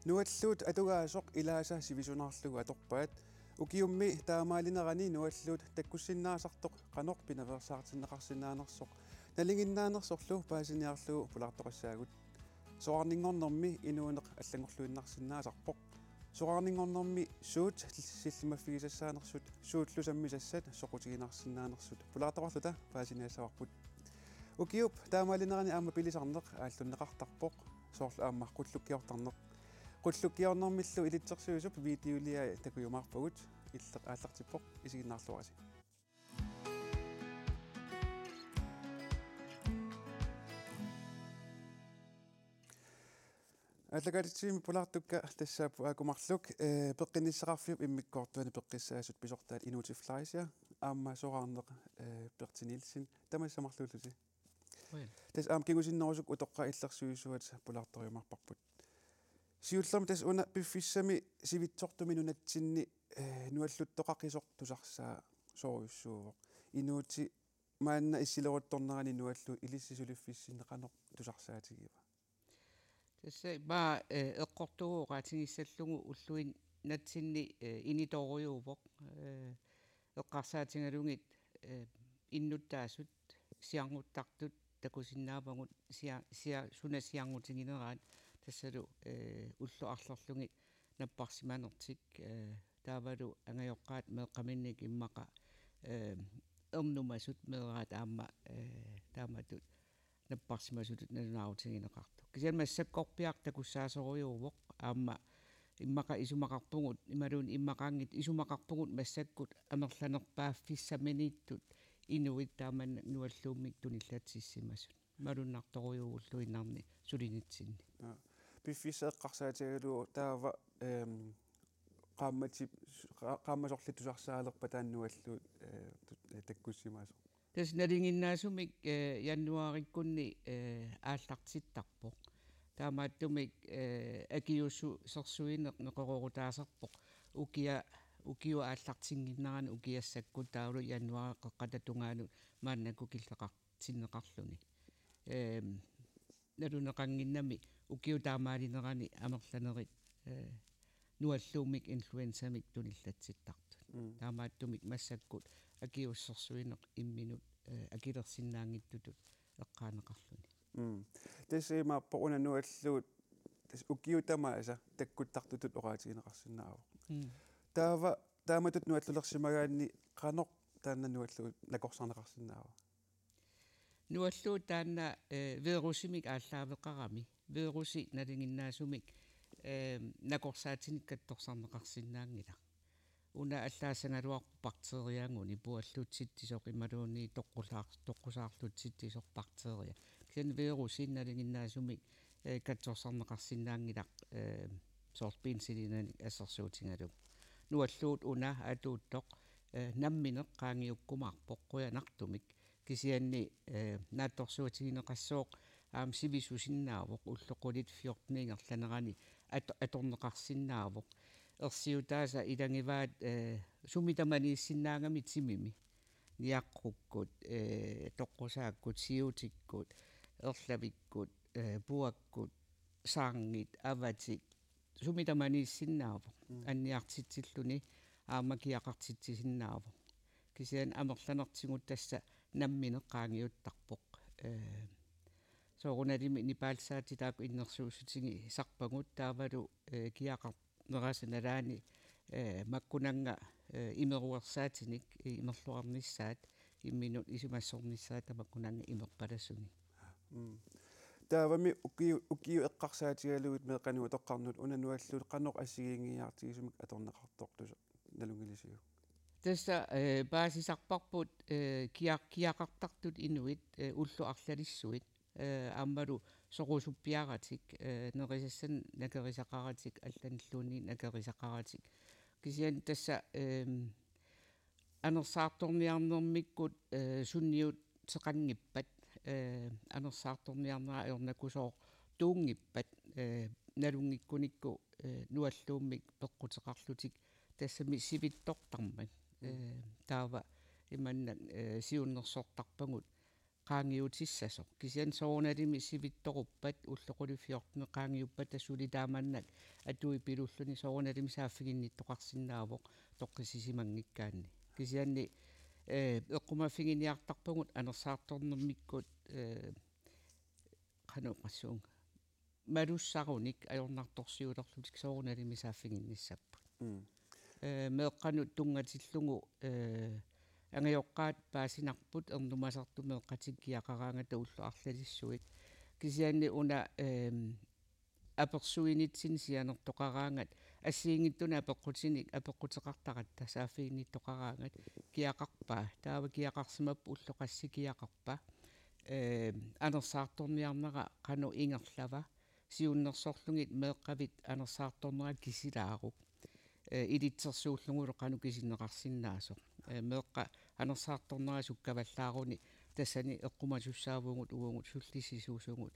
Nualluut atugaasuq ilaasa sivisunarlugu atorpaat ukiummi taamaalinерани nualluut takkussinnaasartoq qanoq pinaversaartinneqarsinaanersoq nalinginnaanersorlu paasiniarlugu pulartoqassaagut soarningornermi inuuneq allangorluinnarsinnaasarpoq soarningornermi suut sillimaffigisasaanersut suutlusammisassat soqutiginarsinnaanersut pulartoqarluta paasiniassavарпут ukiup taamaalinерани aama pilisarneq aallunneqartarpoq soorlu aamma qullukkiortarneq qullukkiornermillu ilitsersuusup videolia takujumaarpagut illeq aallartippoq isiginnaarluarasi аллагалитсими пулаартукка тассааппу аакумарлук пеққинissaqarfiup иммиккоортуани пеққиссаасут писортаат инутифлайсия аама сораарнеқ пертинилсин тамассамарлууллути тас аам кингусиннерусук утоққа иллерсуисуат пулаарториумарпарпут сиуллерми тас уна пиффиссами сивитсортуми нунатсинни нуаллуттоқақисоқ тусарсаа соруйуссуувоқ инуути маанна иссилерутторнерани нуаллу илиссисулиффиссиннеқанеқ тусарсаатигива тасса ба эққортугуоқаатигиссаллугу уллуин натсинни иниторюувоқ эққарсаатингалугит иннуттаасут сиарнуттартут такусиннаапагут сиа сунасиарнутигинераат тассалу уллу арлерлугит наппарсиманертик таавалу ангайоққаат меэққаминник иммақа эрнумасут меэраат аама тааматут наппарсимасутут налунаавутигинеқарту кисиамассаккорпиар такуссаасоруйуувоқ аама иммақа исумақарпугут ималуун иммақаангит исумақарпугут массаккут амерланерпааффиссаминииттут инуит тааманна нуаллууммик туниллатсиссимасут малуннарторуйууллуиннарни сулинитсинни пиффисеэққарсаатигалуу таава qaammasорлитусарсаалерпа тааннуаллуут таккуссимаасо тас налингиннаасумик яннуариккунни ааллартиттарпоқ таамааттумик акиуссу серсуинеқ неқорорутаасарпоқ укиу ааллартингиннарани укиассаккут таалу яннуари қеққататунгаалу мааннаку киллеқартиннеқарлуни налунеқангиннами укиу таамаалинерани амерланерит нуаллуумик инфлуенсамик туниллатситтартут таамааттумик массаккут акиуссерсуинеқ имминут акилерсиннаангиттутут эққаанеқарлуни тасимааппо уна нуаллуут тас укиутамааса таккуттартутутораатигинеқарсинаава тааматут нуаллулерсимагаанни қаноқ таанна нуаллуут накорсарнеқарсинаава нуаллуут таанна вирусимик ааллаавеқарами вируси налингиннаасумик накорсаатиниккатторсарнеқарсинаангила уна аллаасангалуарпу бактериангуни пуаллутситтисоқ ималууни тоққусаарлутситтисоқ бактерия кисан вируси налингиннаасумик катторсарнеқарсинаангилақ соорпинсилинани ассерсуутингалу нуаллуут уна атууттоқ намминеқ qaangiukkumaarpoq quyanartumik kisianni naattorsuutiginеқассооқ аам сивисусиннаавоқ уллоқулит 14-нерlanerani аторнеқарсиннаавоқ ерсиутааса илангиваат сумитаманииссиннаангами тимими ниаққуккут тоққусааккут сиутиккут ерлавиккут пуаккут саангит аватик сумитаманииссиннаавоқ анниартитсиллуни аамакиақартитсисиннаавоқ кисиан амерланертигут тасса намминеққаангиуттарпоқ соорунalimi нипаалсаати таак иннерсуусутиги сарпагут таавалу киақар нерасаналаани маккунанга имеруерсаатиник имерлуарниссаат имминут исумассорниссаат тамаккунанга имерпалассуни таавами укиу эққарсаатигалугит меқануа тоққарнут унануаллуут қаноқ ассигингиартигисумик аторнеқартортуса налунгилисиу тасса баасисарпарпут киақартартут инуит уллу арлалиссуит аммалу сорусуппиаратик нерисассан накерисақаратик алланиллуни накерисақаратик кисиан тасса анерсаарторниарнермиккут сунниут теқангиппат анерсаарторниарнера ернакусоор туунгиппат налунгиккуникку нуаллууммик пеққутеқарлутик тассами сивиттортармат таава иманна сиуннерсортарпагут qaangiutissasoq kisian soornalimi sivittoquppat ulloquliffiortume qaangiuppat tassuli taamannak atui pilulluni soornalimi saaffiginnittoqarsinnaavoq toqqisisimanngikkaanni kisianni eqqumaffigiниартарпугут анерсаарторнэрмиккут qanuqassuunga malussаруник ajornartorsiulorlutik soornalimi saaffiginnissapput meeqqanut tungatillungu angajoqqaat paasinarput ernumasartu meeqqatik kiaqaraangata ullu arlalissuit kisianni una apersuinitsin sianertoqaraangat ассиингиттуна апеққутиник апеққутеқартақатта сааффигинниттоқараангат киақарпаа таава киақарсимаппу уллоқасси киақарпа анерсаарторниарнера қану ингерлава сиуннерсорлугит меэққавит анерсаарторнера кисилаарук илитсерсууллугуле қану кисиннеқарсинаасо меэққа анерсаарторнера суккаваллааруни тассани эққумасуссаавугут угугут суллисисуусугут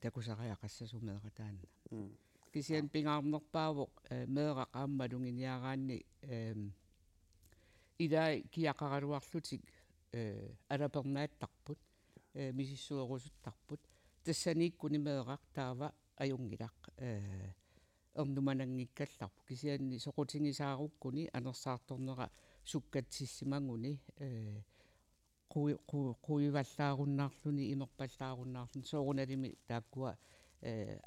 такусариақассасумеэратаанна кисиан пингаарнерпаавоқ меэра qaammalunginiaraanni илай киақаралуарлутик алапернааттарпут мисиссуерусуттарпут тассанииккуни меэрақ таава аюнгилақ эрнуманангиккалларпу кисианни соқутингисааруккуни анерсаарторнера суккатсиссимангуни quivallaarunnarluni imerpallaarunnarlun soorunalimi taakkua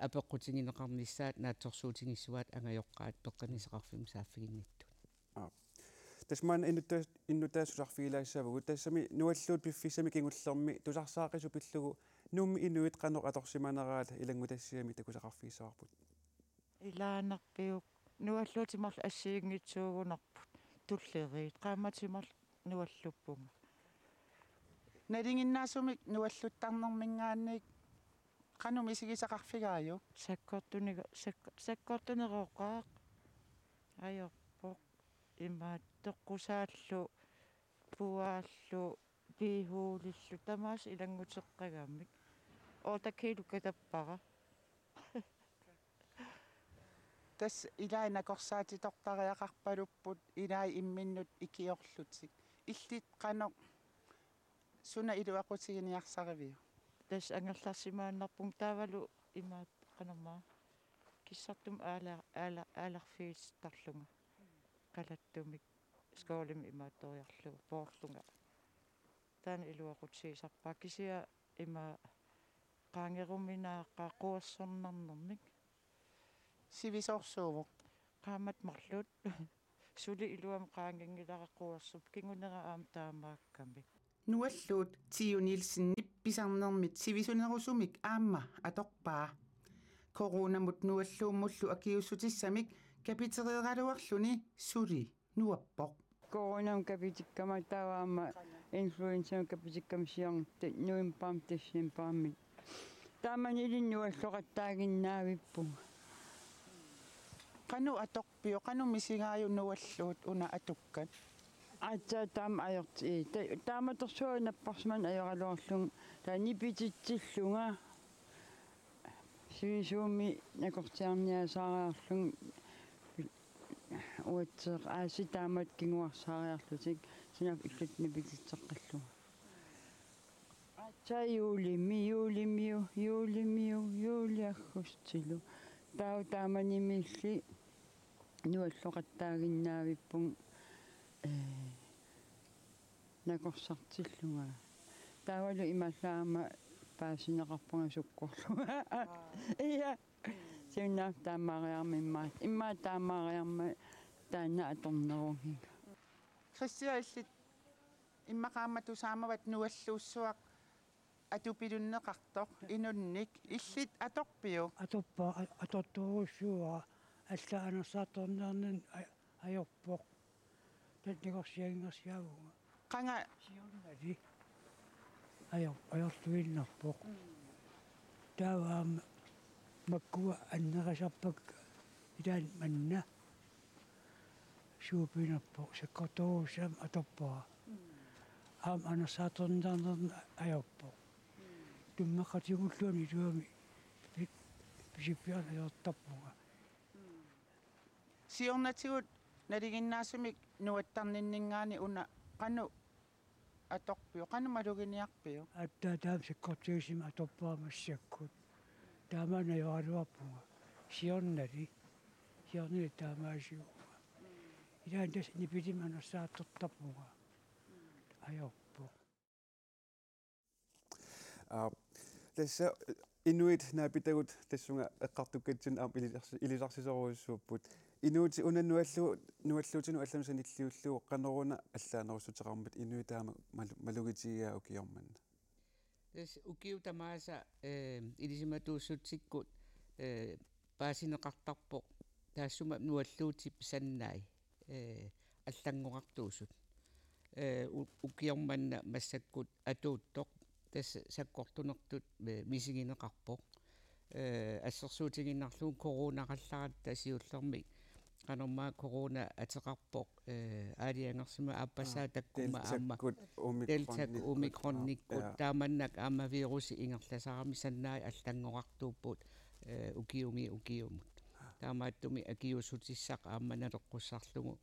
апеққутингинеқарнissaat наатсорсуутингиссуаат ангаjoqqaat пеққанисеқарфим сааффигинниттут тасмаан инутаассусарфигилаассавгу тассами нуаллуут пиффисами кингуллерми тусарсаақису пиллугу нуумми инуит қаноқ аторсиманераала илангу тассиами такусақарфиссаварпут илаанерпиук нуаллуутимарла ассиингитсуугунарпут туллериит qaamатимарла нуаллуппунга налингиннаасумик нуаллуттарнермингаанник qanumi sigisaqarfigaaju саккортунероққаақ ajorpoq имаат тоққусааллу пуааллу пиихуулиллу тамаас илангутеққагаммик оотаккилу катаппара тас илай накорсаатитортариақарпалуппут илай имминнут икиорлутик иллит qanoq суна илуақутигиниарсаривиу тас ангерларсимааннарпун таавалу имаат канамаа киссартум ааларфиистарлунга қалаттумик скоолими имаатториарлугу поорлунга таана илуақутсиисарпаа кисиа има qaangerumminaaqqa quassорнарнэрмик сивисорсуувоқ qaamат марлут сули илуам qaangingilaqquassуп кингунера аам таамааккамик нуаллуут тиунилсиннип писарнермит сивисунерусумик аама аторпаа коронамут нуаллууммуллу акиуссутиссамик капитериералуарлуни сули нуаппоқ коронам капитиккама тааваама инфлуенсам капитиккамсиарнтэ нуимпаам тассимпаамми тааманилин нуаллоқаттаагиннаавиппу qanu atorpio qanu misigaaju nualluut una atukkat атса таам аёрти тааматерсуа наппарсман аёралоорлун таанипититсиллунга сивисууми накортиарниасаариарлун уатсеқ ааси таамат кингуарсаариарлутик синап иллут нипититсеққаллу атса юулиаггустилу тау тааманимилли нуаллоқаттаагиннаавиппун накорсартиллунга таавалу ималлаама паасинеқарпунга суккорлуга ия сиуннаав таамаариармиммаат иммаа таамаариарма таана аторнерунги кристиаллит иммақааматусаамават нуаллууссуақ атупилуннеқартоқ инунник иллит аторпиу атортуруссуа алла анерсааторнернин ajorpoq татникорсиагингерсиагуга qanga сиуннаси ajortuinnerpoq тааваама маккуа аннерасарпак илаан манна суупинерpoq саккорторуссаам аторпаа аам анерсааторнернерн ajorpoq туммақатигуллуни туами писиппиана ajortarpunga сиорнатигут налигиннаасумик нуаттарниннингаани уна qanu аторпиу канумалугиниарпиу Атта таам сиккортигисим атоппаамассаккут. Таамаана юалуарпунга. Сиорнали таамаасиуга. Илаан тас нипилим анерсааттортарпунга. Ajoppo. Tässä inuit naapitagut tassunga eqqartukkatsun ilisarsisoruissuupput inuuti nualluutinu allamsanilliulluuq qaneruna allaanerussutеқармат инуитаама малугитигиа укиорманна Тэс укиутамааса илисиматууссутсиккут паасинеқартарпоқ таассума нуаллуутип саннаи аллангоқартуусут укиорманна массаккут атууттоқ тас саккортунертут мисигинеқарпоқ ассерсуутигиннарлуун коронақалларат тасиуллерми qanормаа корона атеқарпоқ аалиангерсима ааппасаа таккума аама делтак омикронниккут тааманнак аама вируси ингерласарами саннаи аллангоқартууппут укиумут таамааттуми акиусутиссақ аамманалеққуссарлугу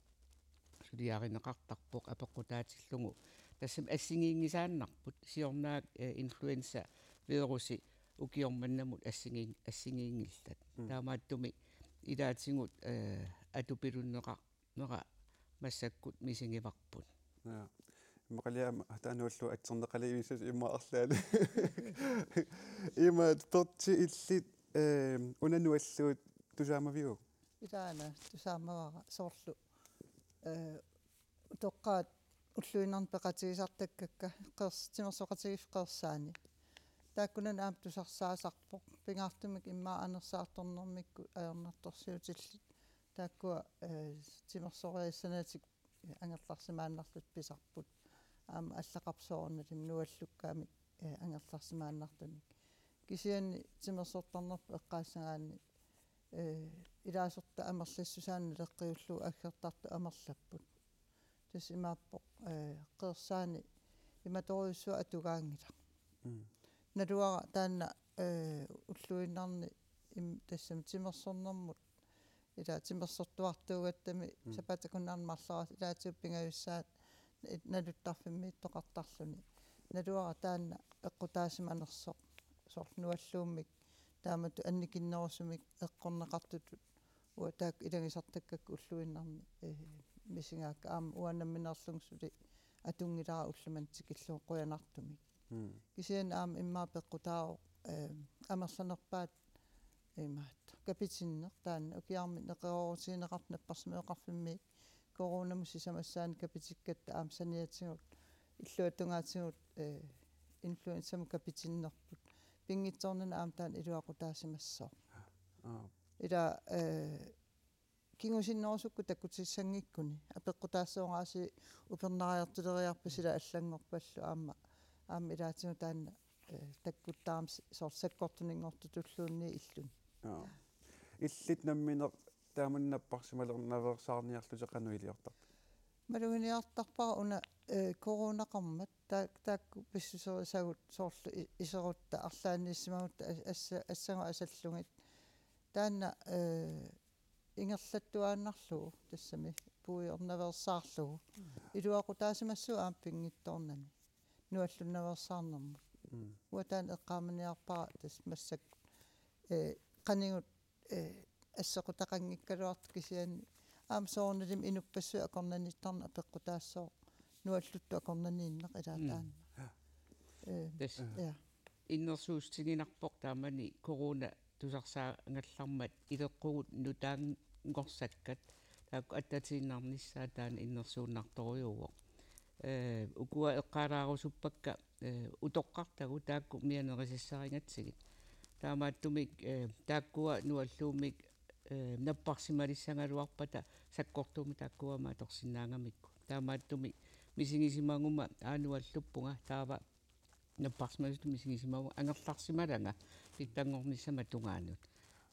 сулиаринеқартарпоқ апеққутаатиллугу тассам ассигиингисааннарпут сиорнаак инфлуенса вируси укиорманнамут ассигиингиллат таамааттуми илаатингут атупилуннеqa массаккут мисингиварпут мақалиама атаануллу атсернеқалиивисус иммаарлаали имаат перти иллит унануаллуут тусаамавиу илаана тусаамавара соорлу тоққаат уллуинарн пеқатигисартаккакка тимерсоқатигиф қерсаани тааккунан аам тусарсаасарпоқ пингаартумик иммаа анерсаарторнэрмикку аернарторсиутиллит тааккуа тимерсориассанаатик ангерларсимааннарлут писарпут аама аллақарсоорналим нуаллуккаамик ангерларсимааннартуник кисиани тимерсоорторнерпу эққаассагаани илаасорта амерлассусаанна леққиуллу аггертарту амерлаппут тас имааппоқ қерсаани иматориуссуа атугаангила налуара таанна уллуиннарни тассам тимерсорнэрмут ила тимерсортуартуугаттами сапатакуннармарларас илаатиуппингаюссаат налуттарфимми тоқартарлуни налуара таанна эққутаасиманерсоқ соорлнуаллууммик таамату анникиннерусумик эққорнеқартутут уа таак илагисартаккак уллуиннарни мисингаакка аама уанамминерлунгсули атунгилара уллумантикиллуу қуянартумик кисиан аама иммаа пеққутаао амерланерпаат имаат капитиннер таанна укиарми неқероорусинеқарт наппарсимеэқарфимми коронамуси самассаани капитиккатта аама саниатсигут иллуатунгаатсигут инфлуенсаму капитиннерпут пингитсорнана аама таан илуақутаасимассоо ила кингусиннерусукку таккутиссангиккуни апеққутаассоорааси упернариартулериарпасила аллангорпаллу аама илаатигу таанна таккуттаарам сорсаккортунингортутуллуунни иллун иллит намминеқ тааманнаппарсималернаверсаарниарлутеқану илиортар малугиниартарпара уна коронақармат таакку писсусерисагут соорлу исерутта арлааниссимагутта ассага асаллугит таанна ингерлаттуааннарлугу тассами пуиорнаверсаарлугу илуақутаасимассу аам пингитторнани нуаллуннаверсаарнэрмут уатаан эққааманиарпара тас массак қанигут ассеқутақангиккалуарт кисиани аам соорналим инуппассу акорнаниттарна апеққутаассоо нуаллутту акорнанииннеқ илаатаанна тас иннерсуустигинарпоқ таамани корона тусарсаа ангаллармат илеққугут нутаангорсаккат таакку аттатииннарниссаа таана иннерсууннарторюуоқ укуа эққалаарусуппакка утоққартагу таакку мианерисассарингатсигит таамааттумик тааккуа нуаллуумик наппарсималиссангалуарпата саккортуми тааккуама торсиннаангамикку таамааттуми мисигисимагума аануаллуппунга таава наппарсималису мисигисимагу ангерларсималанга питтангорниссама тунгаанут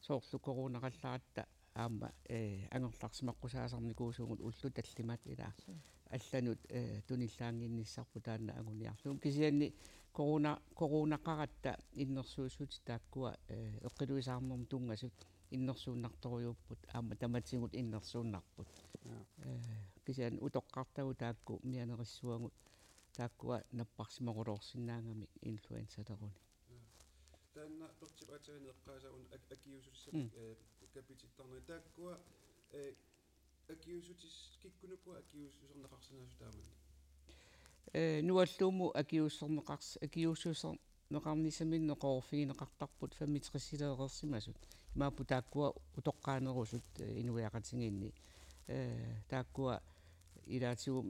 соорлу коронақалларатта аама ангерларсимаққусаасарникуусугут уллу таллимат илаа алланут туниллаангинниссарпу таанна агуниарлуум кисианни коронақаратта иннерсуусут тааккуа эққилуисаарнерм тунгасут иннерсууннарторюуппут аама таматсигут иннерсууннарпут кисиан утоққартагу таакку мианериссуагут taakkua napparsimaqulorsinnaangami influenza teruni taanna pertipatagani eqqaasaun akiusussami kapitittarneri taakkua akiusutis kikkunukua akiususerneqarsinaasu taamanni nualluumu akiussuserneqarnisaminne qoorfiineqartarput fammitrisileeqersimasut imaappu taakkua utoqqaanerusut inuiaqatigiinni taakkua ilaatigu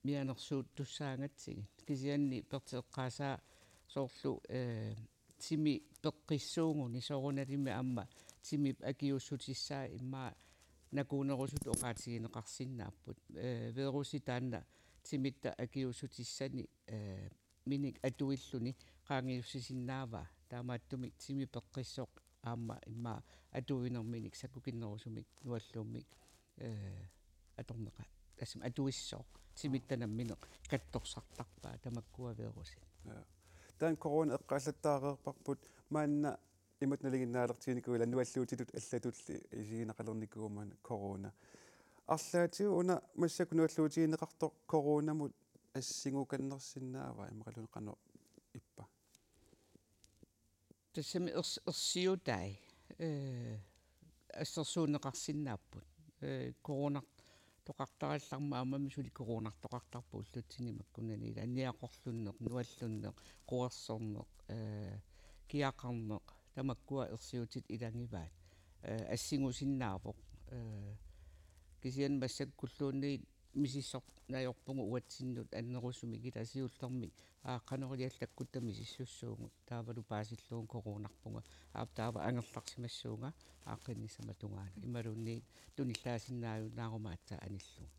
mianersuut tussaangatsigi kisianni pertieqqaasaa soorlu timi peqqissuunguni soorunalimi amma timi akiussutissаа immaa nakuunerusut oqaatigineqarsinnaapпут veerusi taanna timitta akiussutissani minik atuilluni qaangiussisinnaavaa taamaattumi timi peqqissoq aamma immaa atuinerminik sakukinnerusumik nualluummik atorneqa tassam atuissooq timittanammineq kattorsartarpaa tamakkua veerusi taan corona eqqaallattaareerparput maanna imut naliginnaalertiginikuila nualluutitut аллатулли isiginaqalernikуумана corona арлаатигу уна массаку нуаллуутигинеқарто коронамут ассигуканнерсиннаава имақалунеқано иппа тассами ерсиутай ассерсуунеқарсиннааппут корона тоқартаралларма аммами сули коронартоқартарпу уллутсинимаккунани ила аниақорлуннеқ нуаллуннеқ қуерсорнеқ киақарнеқ тамаккуа ерсиутит илангиваат ассигусиннаавоқ кисиан массаккуллуунни мисиссор наёрпугу уатсиннут аннерусуми киласиуллерми ааққанерилиаллаккутта мисиссуссуугут таавалу паасиллуун коронарпунга аптаава ангерларсимассуунга ааққиннисаматунгаана ималунни туниллаасиннааю наарумаатта аниллу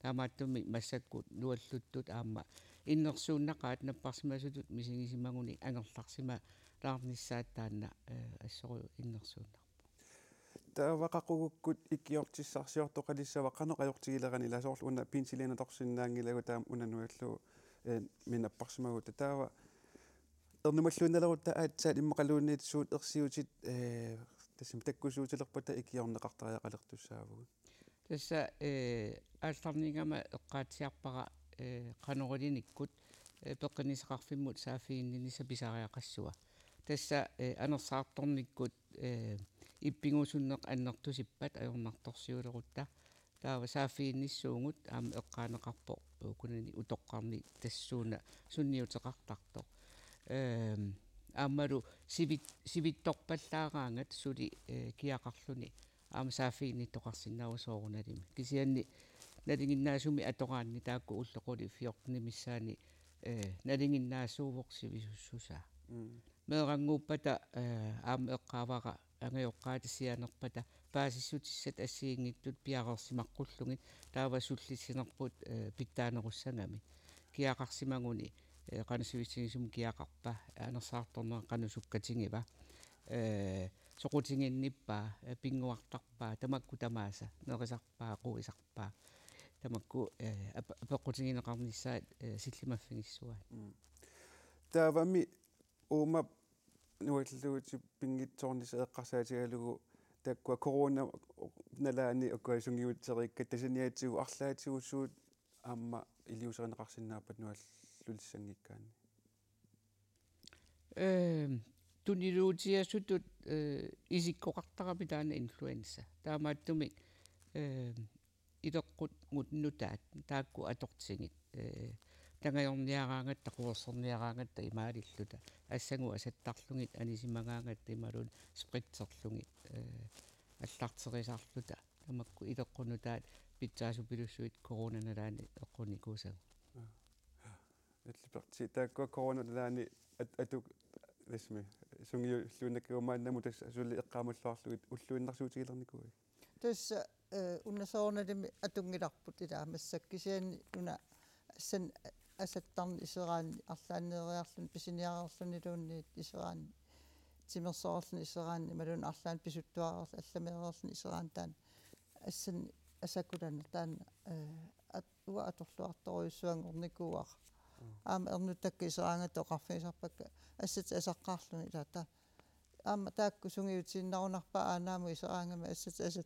таамааттуми массаккут нуаллуттут аама иннерсууннақаат наппарсимасутут мисигисимагуни ангерларсима лаарниссааттаанна ассору иннерсуунна таавақақугуккут иккиортиссарсиортоқалиссава қанеқajortigилерани ласоорлу уна пинсилинаторсиннаангилагу таам унануаллу минаппарсимагута таава ернумаллуунналерутта аатсаат иммақалуунниитсуут ерсиутит тассим таккусуутилерпата икиорнеқартариақалертуссаавгут тасса аалларнигама эққаатсиарпара қанерилиниккут пеққинисеқарфиммут саафииннинисса писариақассуа тасса анерсаарторниккут иппингусуннеқ аннертусиппат ajornartorsiulerutta таава саафиинниссуугут аама эққаанеқарпо кунани утоққарни тассууна сунниутеқартарто аамалу сивитторпаллаараангат сули киақарлуни аама саафиинниттоқарсиннааву сооруналими кисианни налингиннаасуми атораанни таакку уллеқули фиортнимиссаани налингиннаассуувоқсивисуссусаа меэрангууппата аама эққаавара ангайоққаатиссианерпата паасиссутиссат ассиингиттут пиарерсимаққуллугит таава суллиссинерпут питтаанеруссангами киақарсимагуни qanusivitsingissum kiaqarpa anersaartorneqa qanusukkatingива soqutiginnippaa pinguartarpaa tamakku tamaasa nerisarpaa quisarpaa tamakku apeqqutigineqarnissaat sillimaffigissuat таавами ума нуаллуути пингитсоорнис эққарсаатигалугу таккуа корона налаани оккуасунгиутсерикка тасаниатсигу арлаатигуссуут аама илиусеринеқарсинааппат нуаллулиссангиккаани тунилуутиасутут исиккоқартарами таана инфлуенса таамааттумик илеққут нутаат таакку атортсигит тангайорниараангатта қуерсерниараангатта имаалиллута ассагу асаттарлугит анисимагаангатта ималун спритсерлугит аллартерисаарлута тамакку илеққунутаат питсаасу пилуссуит коронаналаани эққуникуусагу этлиперти тааккуа коронаналаани атук лисми сунгиуллуунаккуумааннаму тасса сулли эққаамуллуарлугит уллуиннарсуутигилерникуи тасса уннасоорналими атунгиларпут илаа массаккисиани уна ассан асаттарни исераани арлааннериарлун писиниарерлунилуунниит исераани тимерсоорлун исераани малун арлаан писуттуарерл алламеерерлун исераан таан ассан асакуланер таан уа аторлуарторуйуссуангорникууар аама эрнуттакка исераангат тоқарфигисарпакка ассат асаққаарлуни илаа таа аама тааккусунгиутииннарунарпа аанааmu исераангама ассатарлу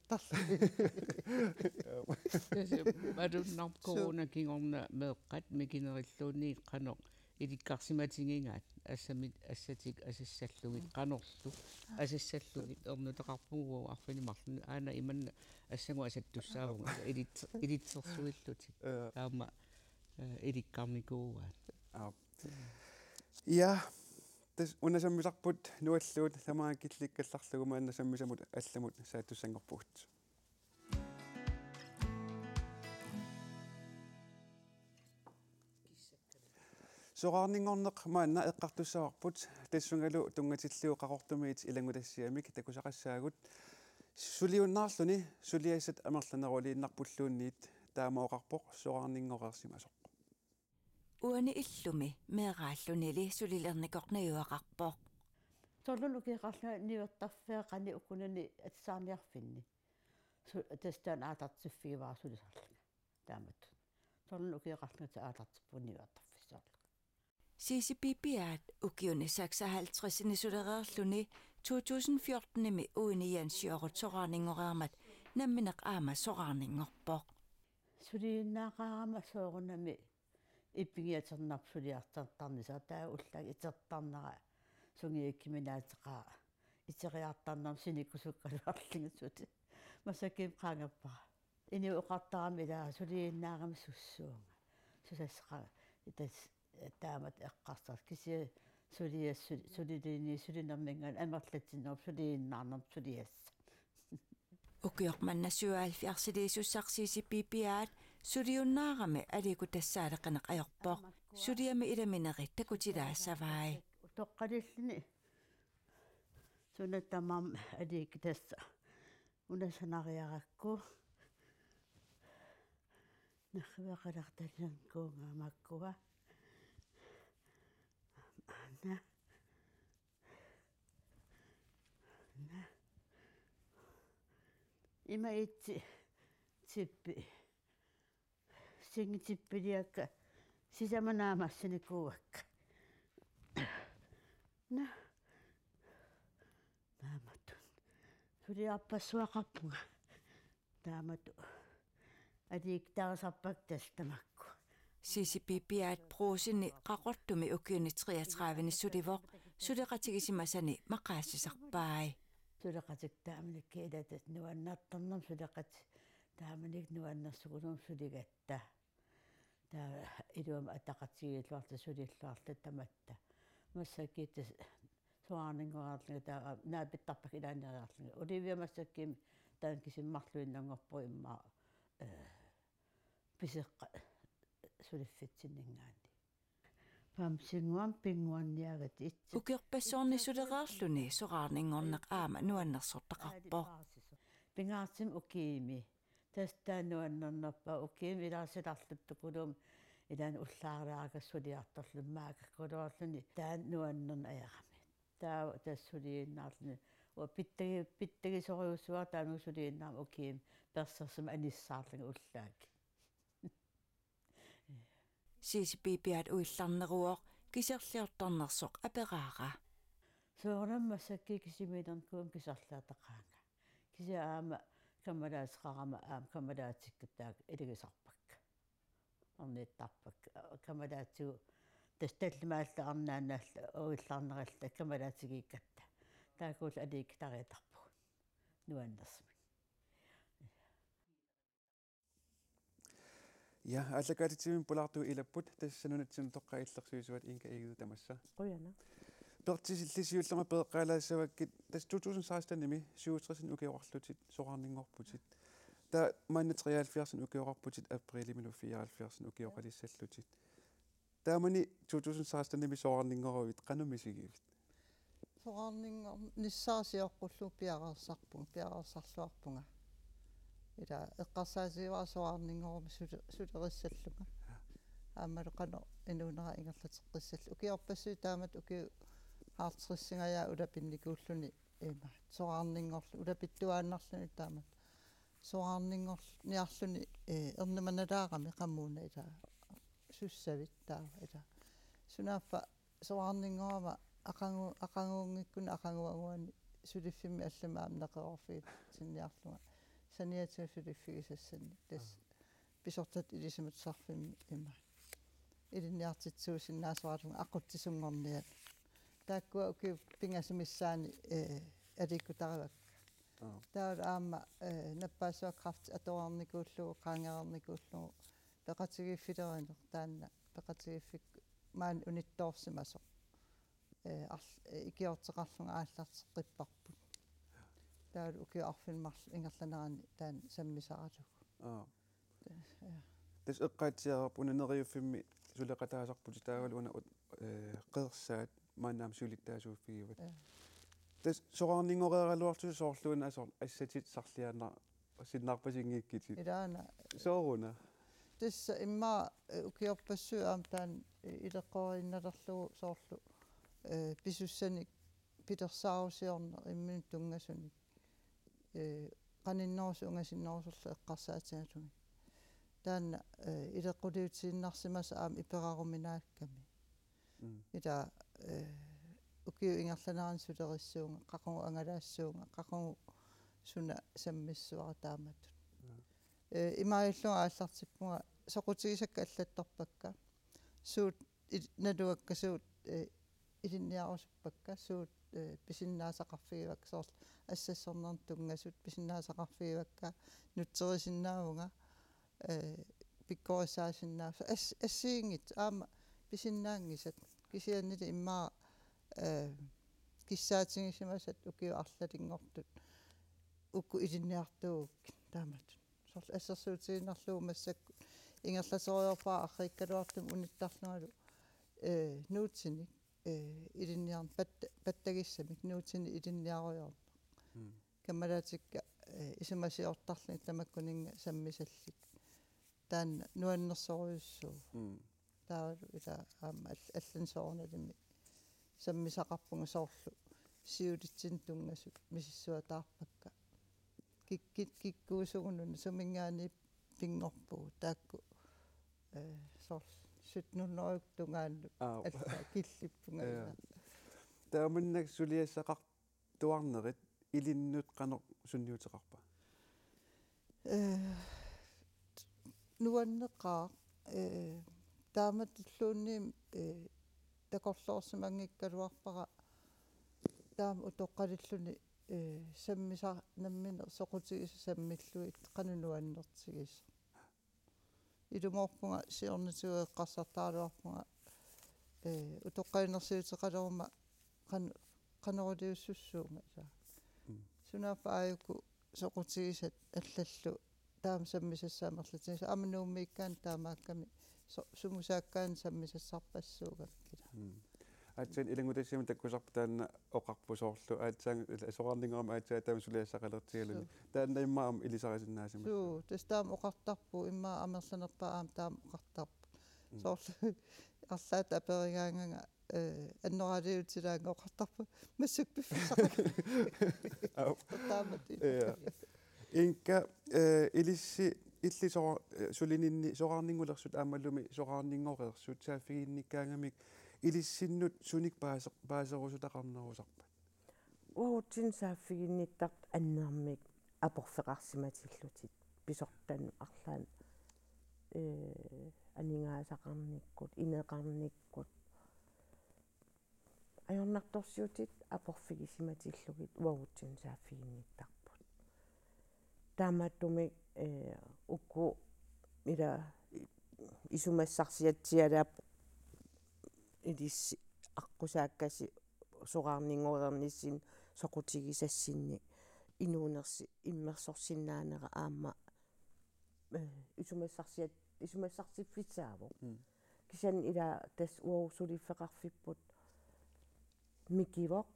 Madunnar corona kingorna meeqqat mikinerillуунниит qanoq ilikkarsimatingingaat assamit assatik asissallugit qanorlu asissallugit ernuteqarpugu arfinimarluni aana imanna assangu asattussaavuga ilitsersuillutik taama ilikkarnikuugaat ja tas unasammisarput nualluut lamaakillikkallarlugu maannassammisamut allamut saatussangorpugut soqarningorneq maanna eqqartussaavarput tassungalu tungatilluu qaqortumiit ilangulassiamik takusaqassaagut suliunnaarluni suliassat amerlaneruliinnarpulluunniit taamaoqarpoq soqarningoqersimasoq uani illumi meeqaallunili sulilernikornajuaqarpoq Tollu kiqarla niuertarfiaqani ukunani atsaarniarfinni. Testaan aatartiffigivaasulisarlu. Taamat. Tollu kiqarla aatartippunniuertarfissarlu. CCPP'at ukiuni 56 sulereerluni 2014 uiniansjorut soqarningoreermat nammineq aama soqarningorpoq. Suliinnaaqaarama soorunami ippigiaternarsuliartartarnisa taa ullagi itertarnera sungiikkiminaateqaa iteriartarnam sinikkusukkaluarlingitsut massakim qaangappara ini uqartarami ilaa suliinnaarami sussuunga susasqa itas taamat eqqarsar kisia suliliini sulinermingan amerlatinnerp suliinnaarnerp suliassa ukiormannassuaalfiarsiliisussarsiisippipiaat suliunnaarami aliku tassaaleqaneq ajorpoq suliami ilaminerit takutilaassavai toqqalillini sunattamam aliik tassa unasanariarakku narriaqalartallankuungaamaakkuga na ima itsi tippi singitippiliakka sisamanaamassinikkuvakka na taamatun suliarpassuaqarpunga taamatu aliik taasarpak tastamakku CCPP'at prosinni qaqortumi ukiuni 33 sulivoq suleqatigisimasani maqaassisarpai suleqatik taamanikki ilatat nuannartarnam suleqat taamanik nuannarsugunum suligatta taa iluama ataqatigilluarta sulilluarta tamatta массакиитас суаарнингуаарлига таа наапиттарпак илаанериарлига оливиа массаккими таан кисиммарлуиннангорпу иммаа писеққа сулиффитсиннингаани памсингуам пингуанниагат итси укиорпассоорни сулереерлүни соқарнингорнеқ аама нуаннерсортақарпо пингаартим укиими тастаануаннернерпа укиими илаасиларлуттукулуум илаан уллаараагассулиарторлуммаага колуарлуни таан нуаннерн аярами таа тассулииннаарлуни уа питтагисориуссуа таанусулииннаам укиим персерсама аниссаарлуги уллааки CCPP'at уилларнеруоқ кисерлиортарнерсоқ апераара соорнаммассакки кисимилернкуум кисарлаатақаанга кися аама камалаасеқарама аама камалаатиккатаак илигисарпакка орниттарпак камалаатигу тасталлимаалла арнаанаалла уилларнералла камалаатигииккатта таакуул алиик тариатарпуг нуаннерсми ja allakaatitimin pulartu ilapput tassanunatsun toqqaillersuisuat inka igidu tamassa qoyana pertisillisiullerma peeqqaalaasavakkit tas 2016 nimi 67 ukiorarlutit soqarningorputit ta manna 73 ukiorarputit aprilimilu 74 ukioqalissallutit taamani 2016 nimi soqarningoruit qanumisigiivit soqarningor nissaasiorqullu piaqersarluarpunga ila eqqarsaasiwa soqarningorumi sulerissallunga аамалеқано инуунера ингерлатеққиссаллу укиорпассуи таамат уки хаартриссингаja улапинникууллуни има соqarninngorlu улапиттуааннарлуни таамат соqarninngorlu ниарлуни ернаманалаарами qammuuna ила суссавит таава ила сунааффа соqarninngorama aqanguungikkuna aqanguanguani suliffiimi allamaam naqerorfiit sinniarlunga saniatiga suliffigisassanni tas pisortat ilisimutsarfimmi ima ilinniartitsuu sinnaasuarlunga aquttisungorniat taakkua uki pingasumисsaани аликкутаривак таал аама наппаасуаққарт атораарникууллугу qaangeernikуулlugu пеқатигиффилеринер таанна пеқатигиффик маан унитторсимасо икиортеқарлунга ааллартеққиппарпут таал укиарфилмарлу ингерланерани таан саммисаратугу тас эққаатсиарап унанериуффимми сулеқатаасарпути таагалуна қеерсаат мааннаам сулиттаасууффигиват тас сораарнингореералуарту соорлуина асоор ассатит сарлиаанна синнаарпасингииккити илаана сооруна тасса имма укиорпассуаам таан илеққоринналерлугу соорлу писуссаник питерсаарусиорнер иммин тунгасуник qanиннерусу унгасиннерусурлу эққарсаатигалуги таанна илеққулиутсииннарсимаса аам ипераруминаакками ила укиу ингерланеран сулериссуунга қақугу ангалаассуунга қақугу суна саммиссуара тааматут имаиллуга ааллартиппунга соқутигисакка аллатторпакка суут налуакка суут илинниарусуппакка суут писиннаасақарфигивак соорл ассассорнерн тунгасут писиннаасақарфигивакка нутсерисиннаавунга пиккорисаасиннаавса ассиингит аама писиннаангисат кисианнили иммаа киссаатингисимасат укиу арлалингортут укку илинниартуук таамат соорл ассерсуутигиннарлугу массакку ингерласориорпаа арриккалуартум униттарлунгалу нуутсиник илинниарн паттагиссамик нуутсини илинниаруйорна камалаатикка исумасиортарлни тамаккунинга саммисаллик таанна нуаннерсориуссуу таавалу ила аама аллансоорналими саммисақарпунга соорлу сиулитсин тунгасут мисиссуатаарпакка киккуусугунуна сумингаани пингорпугу таакку соорлу сутнуннерук тунгааллу алла киллиппунга тааманнак сулиассақар туарнерит илиннут қанер сунниутеқарпа нуаннеқаа таамат луунниим такорлоорсимангиккалуарпара таам утоққалиллуни саммиса наммина соқутигис саммиллуит қанунуаннертигис илумоорпунга сиорнатугу эққарсартаалуарпунга утоққалинерсиутеқалерума қанерулиуссуссуума ила сунаапа ааюку соқутигисат аллаллу таам саммисассаамерлатигис амнууммииккаан таамаакками сумусааккаан саммисассарпассуугам кила атсин илангутассими таккусарпа таанна оқарпусоорлу аатсаан сораарнингерама аатсаа таам сулиассақалертигалуни таанна иммаам илисарисиннаасима суу тастаам оқартарпу иммаа амерланерпаа аам таам оқартарпу соорлу арлаат аперигаангага анноралиутилаанга оқартарпу массукпиффисақак таамат инка илисси илли сулининни сораарнингулерсут аамаллуми сораарнингореерсут сааффигинниккаангамик илиссиннут суник паасерусутақарнерусарпа уутсин сааффигинниттарт аннеэрмик апорфеқарсиматиллутит писортан арлаан анингаасақарниккут инеқарниккут ajornartorsiutit aporfigisimатиллугит уагутсин сааффигинниттарпут таамааттумик укку ила исумассарсиатсиалаап илисси аққусааккаси сораарнингорерниссин соқутигисассинни инуунерси иммерсорсиннаанера аама исумассарсиффисааву кисан ила тас уаусулиффеқарфиппут микивоқ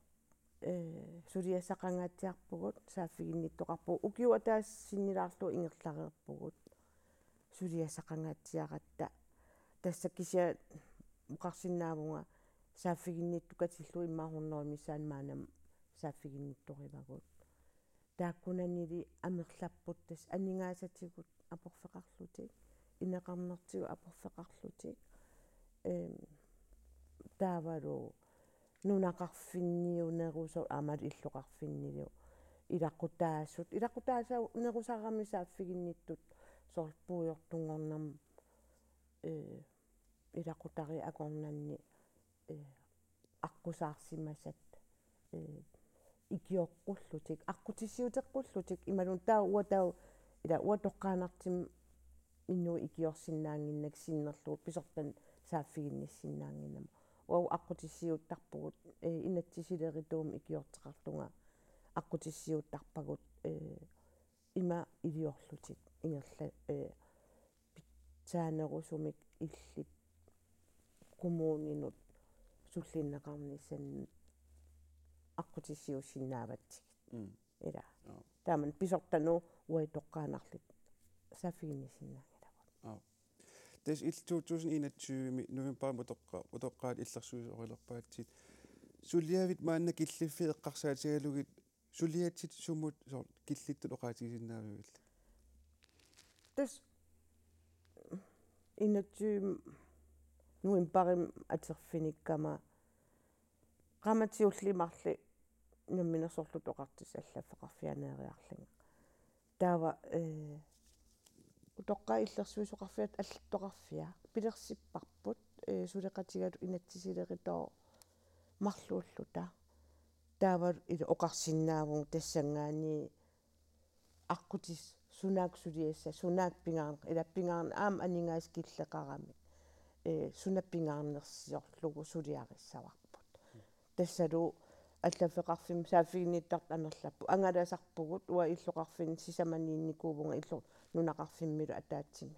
сулиасақангаатсиарпугут сааффигинниттоқарпу укиуа таассиннилаарлу ингерлареерпугут сулиасақангаатсиаратта тассаккися уқарсинаавунга сааффигинниттукатиллу иммаарнермиссаан маанам сааффигиннитторивагут тааккунанили амерлаппут тас анингаасатигут апорфеқарлутик инеқарнертигу апорфеқарлутик таавалу нунақарфинниунерусо аамал иллоқарфиннилу илаққутаасаа нерусаарами сааффигинниттут соорлпуйортунгорнам илаққутари акорнанни аққусаарсимасат икиоққуллутик аққутиссиутеққуллутик ималун таа уатау ила уатоққаанартим инну икиорсиннаангиннак синнерлуут писортан сааффигинниссиннаангиннама уау аққутиссиуттарпугут инатсисилеритуум икиортеқартунга аққутиссиуттарпагут има илиорлутик ингерла питсаанерусумик иллит коммуунинут суллиннеқарниссан аққутиссиуссиннааватсик ила тааман писортану уайтоққаанарлит сааффигинниссиннаангилагут Des il 2021 november mutоққаат иллерсуисорилерпаатсит сулиавит маанна киллиффи эққарсаатигалугит сулиатсит суммут соор киллиттут оқаатигисиннаавигил Des инатсуим нуимпарим атерфиниккама qamatiullimarli намминерсорлут оқартис аллаффеқарфианериарлага таава утоққа иллерсуисоқарфиат аллаттоқарфиа пилерсиппарпут сулеқатигалу инатсисилеритоо марлууллута таавал ила оқарсиннаавун тассангаани аққутис сунаак сулиасса сунаак пингаарна илаппингаарна аам анингаас киллеқарами сунаппингаарнерсиорлугу сулиариссаварпут тассалу аллафеқарфим сааффигинниттарт амерлаппу ангаласарпугут уа иллоқарфин сисаманиинникуувунга илло нунақарфиммилу атаатсими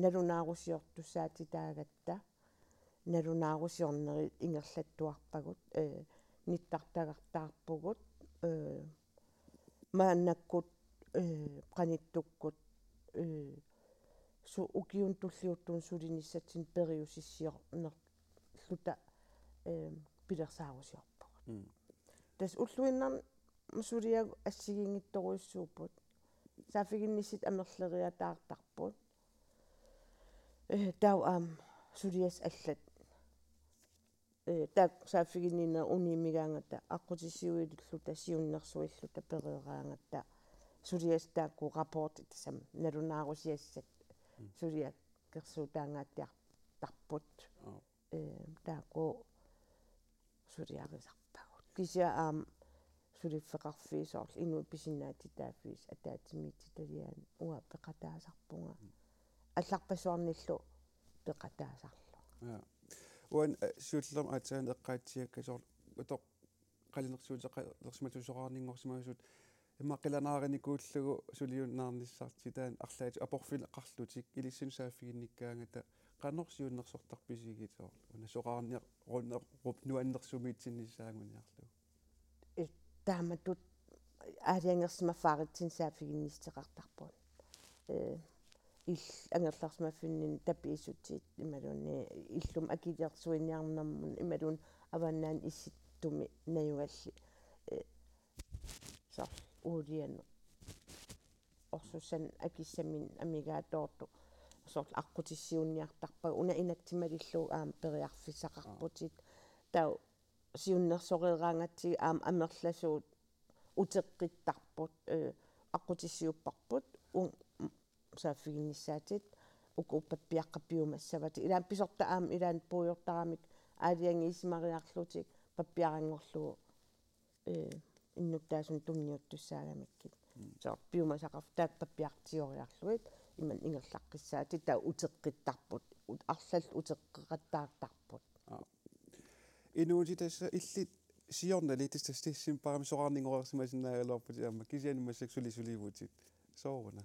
налунаарусиортуссаати таагатта налунаарусиорнери ингерлаттуарпагут ниттартагартаарпугут мааннаккут qaниттуккут су укиун туллиуттун сулиниссатсин периусиссиорнерлута пилерсаарусиорпагут тас уллуиннар сулиагу ассигингитторуйссууппут саафигинниссит амерлериатаартарпут тау сулиас аллат так саафигиннина униимигаангата аққутиссиуилуллута сиуннерсуиллута перераангата сулиас таакку рапортит сам налунаарусиассат сулиа керсуутаангааттиартарпут таакку сулиарисарпагут кися сулиффеқарфиисоорл инуи писиннаати тааффиис атаатимиити талиаан уа пеқатаасарпунга алларпасуарниллу пеқатаасарлу уан сууллерма атсаан эққаатсиакка соор утоқ қалинерсуутеқалерсиматусоқарнингорсимаасут иммаққиланаариникууллугу сулиуннаарниссарти таан арлаати апорфилеққарлутик илиссун сааффигинниккаангата qannorsiunnersortarpisigitor una soqaarniaq runnerup nuannersumiitsinnissaanguниарлу тааматут аалиангерсимаффааritsin сааффигиннистеқартарпут ил ангерларсимаффиннин тапиисутсиит ималуни иллум акилиарсуиниарнэрмун ималун аваннаан исситтуми наюгалли сар уулиану орсуссан акиссамин амигаатоорту сорт аққутиссиунниартарпага уна инатсималиллу аам периарфиссақарпутит тау сиуннерсорераангатсиги аам амерласуут утеққиттарпут аққутиссиуппарпут сааффигинниссаатит укууппаппиаққаппиумассавати илаан писорта аам илаан пуйортарамик аалиангиисимариарлутик паппиарангорлугу иннуттаасун тумниуттуссааламиккит соо пиумасақарф таак паппиартиориарлуит иман ингерлаққиссаати таа утеққиттарпут арлал утеққеқаттаартарпут инуутитасса иллит сиорналитис тиссимпарами соқарнингорерсимасинаагалуарпут аама кисианимассак сулисуливутит соорна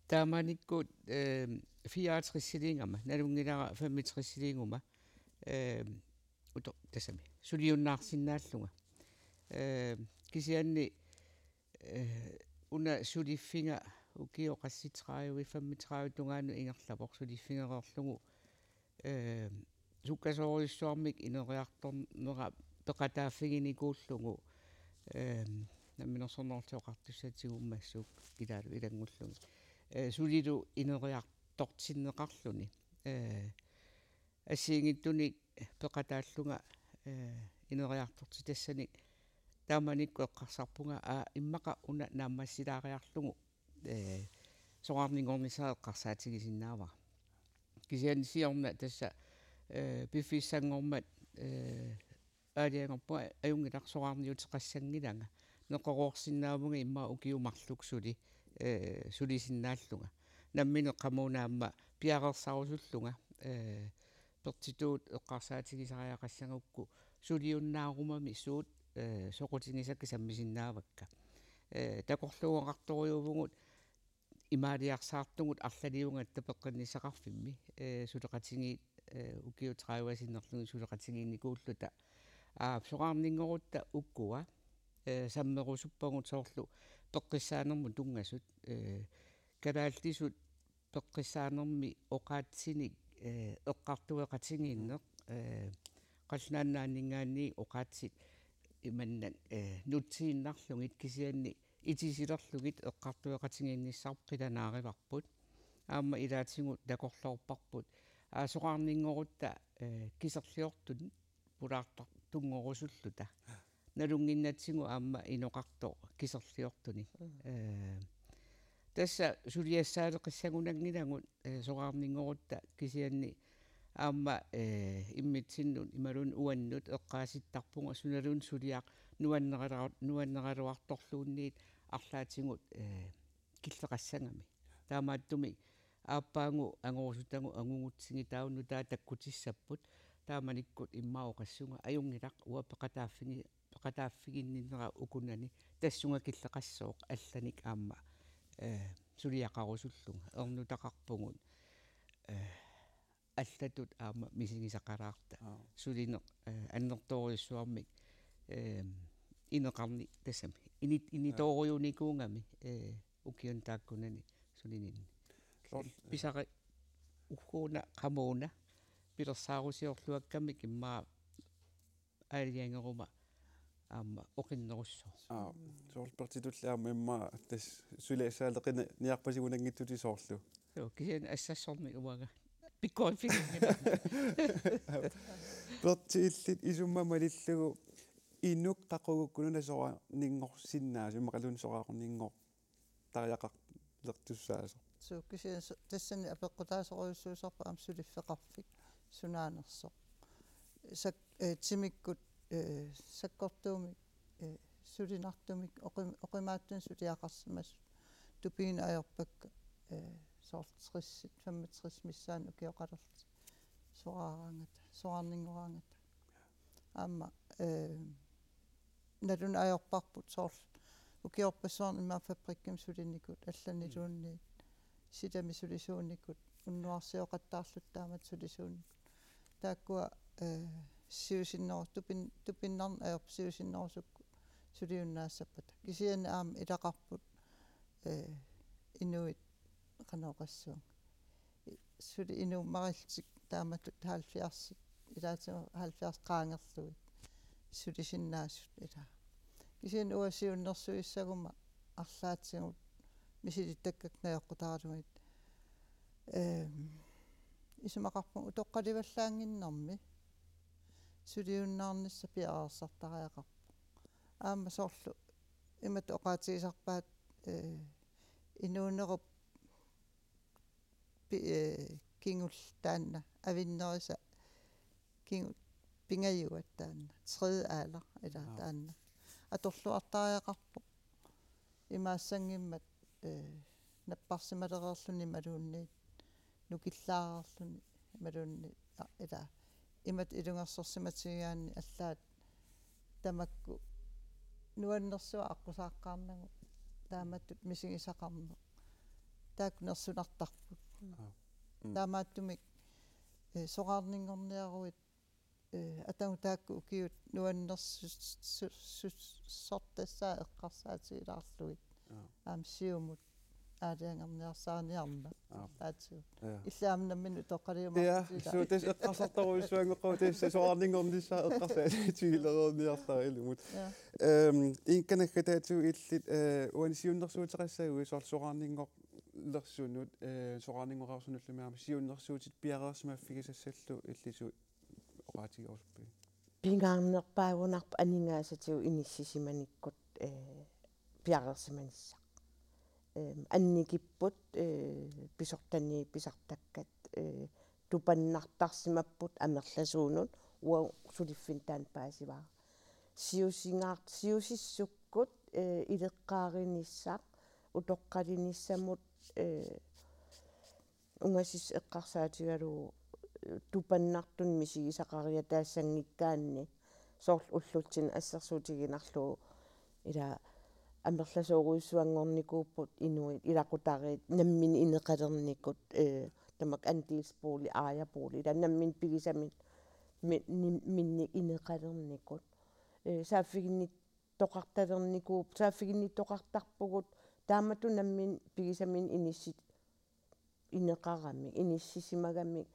тааманиккут 64 силингама налунгилара 65 силингума уто тасами сулиуннаарсиннааллунга кисианни уна сулиффинга укиоқасситрааюи 35 тунгаanu ингерлапор сулиффингереерлугу суккасоориссуармик инериарторнера пеқатааффигиникууллугу наминерсорнортиоқартуссатигуммассуук илаалу илангуллуги сулилу инериартортиннеқарлуни ассиингиттуни пеқатааллунга инериарторти тассани тааманикку эққарсарпунга иммақа уна нааммассилаариарлугу соқарнингорнисаа эққарсаатигисиннаава кисиан сиорна тасса пиффиссангормат аалиангорпуа аюнгилар соқарниутеқассангиланга неқорорсиннаавунга имма укиумарлук сулисиннааллунга наммине қамуунаамма пиарерсарусуллунга пертитуут эққарсаатигисариақассангукку сулиуннаарумами суут соқутинисакки саммисиннаавакка такорлуоқарторюувгут имаалиарсаартугут арлалиунгатта пеққиннисақарфимми сулеқатиги укиутраавасиннерлуги сулеқатигиинникууллута соқарнингорутта уккуа саммерусуппагут соорлу пеққиссаанерму тунгасут калаалтисут пеққиссаанерми оқаатсиник эққартуеқатигииннеқ қаллааннааннингаанни оқаатсит иманнат нутсииннарлугит кисианни итисилерлугит эққартуеқатигиинниссарп қиланаариварпут аама илаатингут такорлоорпарпут соқарнингорутта кисерлиортут пулаартар тунгорусуллута налунгиннатсигу аама иноқарто кисерлиортуни тасса сулиассаалеқиссагунангилагут соқарнингорутта кисианни аама иммитсиннут ималун уаннут эққааситтарпунга суналун сулиақ нуаннералуарторлуунниит арлаатингут киллеқассангами таамааттуми ааппаангу ангорусутангу ангугутсиги таунну таа таккутиссаппут тааманиккут иммаоқассунга аюнгилақ уа пеқатааффигинниннера укунани тассунга киллеқассооқ алланик аама сулиақарусуллунга ернутақарпугут аллатут аама мисигисақалаарта сулинеқ аннерториуссуармик инеқарни тассами иниториуникуунгами укиун тааккунани сулинин писари уггууна қамууна пилерсаарусиорлуаккамик иммаа аалиангерума аама оқиннеруссоо соорпертитуллаама иммаа тас сулиассаалеқина ниарпасигунангиттути соорлу кисиан ассассорми уага пиккоифигина пертииллит исуммамалиллугу инук тақугуккунуна сора нингорсиннаас иммақалун сораақорнингор тариақар лертуссаасо кисиан тассани апеққутаасориуссуусарпа аам сулиффеқарфик сунаанерсо сак тимиккут саккортуумик сулинартумик оқимааттун сулиақарсимас тупиин аёрпакка сорт 60 65 миссаан укиоқалерти сораараангата сораарнингораангата аама налун аёрпарпут сорл укиорпассуарни имаа фабрикким сулинникут алланилуунни ситами сулисуунникут уннуарсиоқаттаарлут таамат сулисуунникут тааккуа сиусиннерус тупиннарн аёрп сиусиннерусукку сулиуннаассаппата кисиани аама илақарпут инуит канаоқассуун сули ину марилтик тааматут 70 илаатима 70 qaangерлуит сулисиннаассут ила кисиан уасиуннерсуиссагума арлаатсигут мисилиттаккак наёққутааралугит исумақарпун утоққаливаллаангиннэрми сулиуннаарнисса пиаарсартариақарпу аама соорлу имат оқаатигисарпаат инуунеруп кингул таанна авиннериса кингул пингаюат таанна тредje алер ила таанна аторлуартариақарпу имаассангиммат наппарсималереерлүни малуунниит нукиллаарерлүни малуунни ила имат илунгерсорсиматигиаанни аллаат тамакку нуаннерсуа аққусааққарнагу тааматтут мисигисақарне таакнерсунартарпут таамааттумик соқарнингорниаруит атангу таакку укиут нуаннерсуссортассаа эққарсаатигилаарлугит аам сиумут аалиангерниарсааниарна таатсу иллаамнаммину тоққалиума я суу тэс эққарсарторуиссуангеққу тэс соқарнингорнissaа эққарсаатигилерерниарларилумут инканаггатаатсу иллит уанисиуннерсуутеқассагуи соқарнингор lersuunut soqarningoqarsunullumia siunnersuutit piaqersmaffigisassallu illisu oqaatigiorpui pingaarnerpaavunarpa aningaasatigu inissisimanikkut piaqersimanissaq annikipput pisortani pisartakkat tupannartarsimapput amerlasuunut ua suliffin taan paasivaa siusissukkut ileqqaarinissaq utoqqalinissamut ungasis eqqarsaatigalugu tupannartun misigisaqaria taassangikkaanni soorl ullutsin assersuutiginarlugu ila амерласооруйссуангорникууппут инуит илакутариит наммин инеқалерникут тамак андилспуули ааяпуули ила наммин пигисамин минни инеқалерникут сааффигинни тоқарталерникууп сааффигинни тоқартарпугут таамату наммин пигисамин иниссит инеқарамик иниссисимагамик